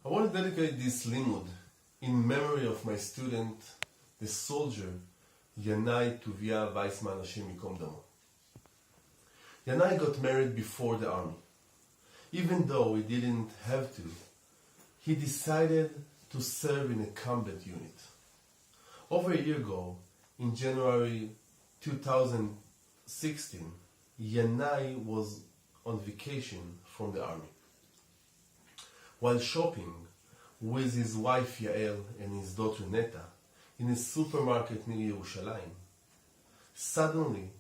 I want to dedicate this limud in memory of my student, the soldier, Yanai Tuvia Weissman Hashem Yikom Damo. Yanai got married before the army. Even though he didn't have to, he decided to serve in a combat unit. Over a year ago, in January 2016, Yanai was on vacation from the army. While shopping with his wife Yael and his daughter Neta in a supermarket near Yerushalayim, suddenly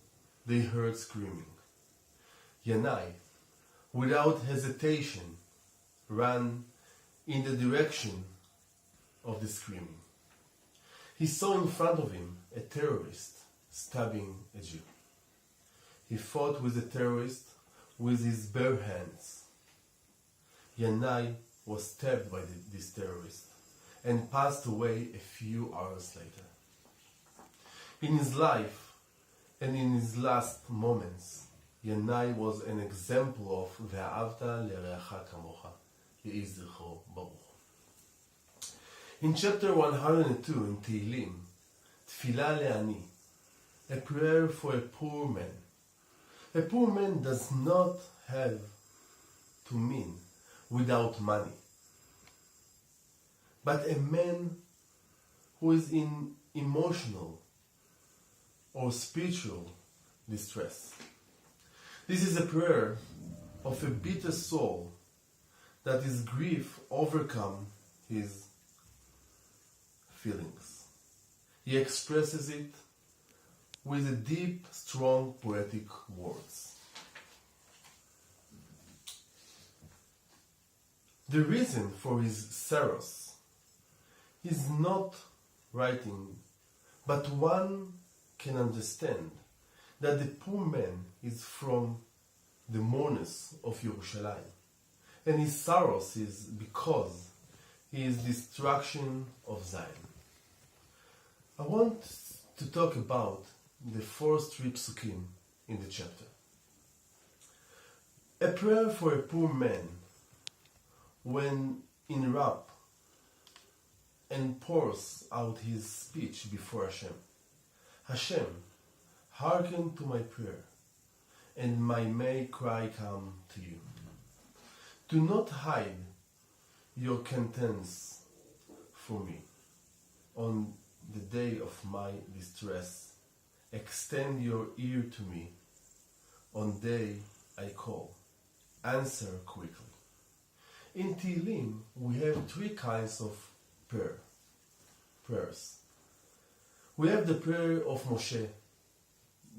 they heard screaming. Yanai, without hesitation, ran in the direction of the screaming. He saw in front of him a terrorist stabbing a Jew. He fought with the terrorist with his bare hands. Yanai was stabbed by this terrorist and passed away a few hours later. In his life and in his last moments, Yanai was an example of Ve'ahavta le'reacha kamocha, Yehi zichro baruch. In chapter 102 in Tehillim, Tfilah le'ani, a prayer for a poor man. A poor man does not have to mean without money, but a man who is in emotional or spiritual distress. This is a prayer of a bitter soul that his grief overcome his feelings. He expresses it with a deep, strong, poetic words. The reason for his sorrows is not writing, but one can understand that the poor man is from the mourners of Yerushalayim, and his sorrows is because he is destruction of Zion. I want to talk about the first three psukim in the chapter. A prayer for a poor man when in wrath and pours out his speech before Hashem. Hashem, hearken to my prayer, and my may cry come to you. Do not hide your countenance from me on the day of my distress. Extend your ear to me on day I call. Answer quickly. In Tehillim, we have three kinds of prayers. We have the prayer of Moshe,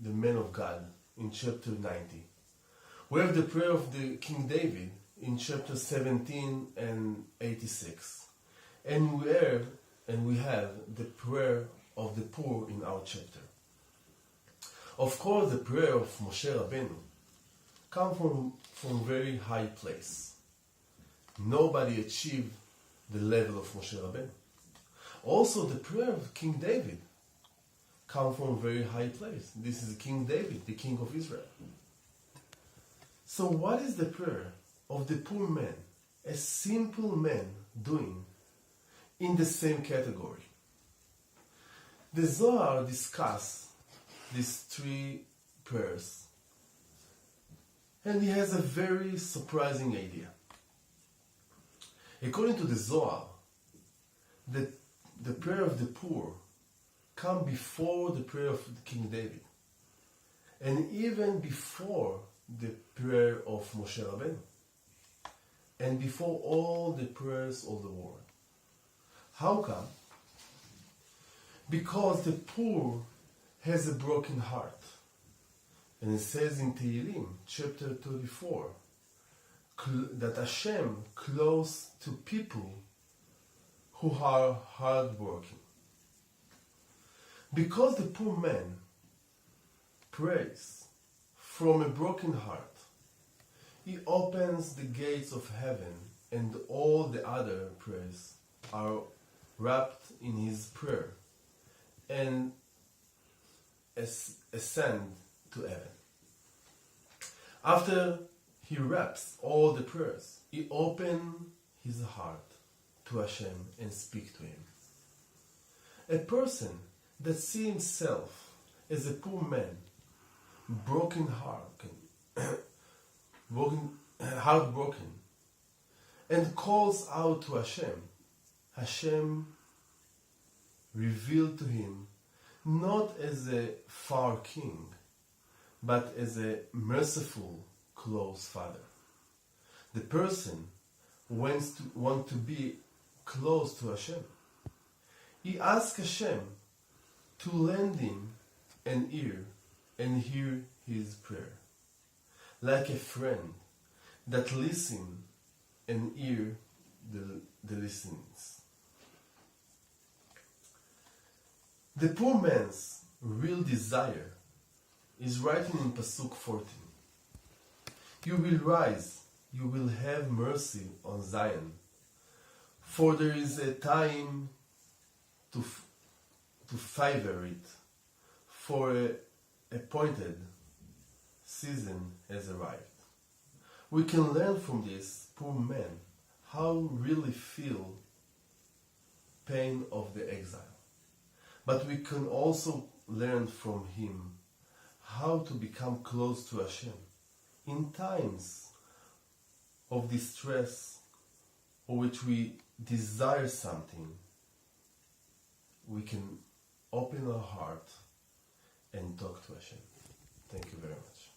the man of God, in chapter 90. We have the prayer of the King David in chapter 17 and 86. And we have the prayer of the poor in our chapter. Of course, the prayer of Moshe Rabbeinu comes from very high place. Nobody achieved the level of Moshe Rabbeinu. Also, the prayer of King David comes from a very high place. This is King David, the king of Israel. So what is the prayer of the poor man, a simple man, doing in the same category? The Zohar discusses these three prayers, and he has a very surprising idea. According to the Zohar, the prayer of the poor comes before the prayer of King David, and even before the prayer of Moshe Rabbeinu, and before all the prayers of the world. How come? Because the poor has a broken heart. And it says in Tehillim, chapter 34, that Hashem close to people who are hardworking. Because the poor man prays from a broken heart, he opens the gates of heaven, and all the other prayers are wrapped in his prayer and ascend to heaven. After he wraps all the prayers, he opens his heart to Hashem and speak to Him. A person that sees himself as a poor man, broken heart, heartbroken, and calls out to Hashem, Hashem revealed to him not as a far king, but as a merciful, close father. The person wants to be close to Hashem. He asks Hashem to lend him an ear and hear his prayer, like a friend that listens and hear the listenings. The poor man's real desire is written in Pasuk 14. You will rise, you will have mercy on Zion, for there is a time to favor it, for an appointed season has arrived. We can learn from this poor man how really feel pain of the exile. But we can also learn from him how to become close to Hashem in times of distress or which we desire something. We can open our heart and talk to Hashem. Thank you very much.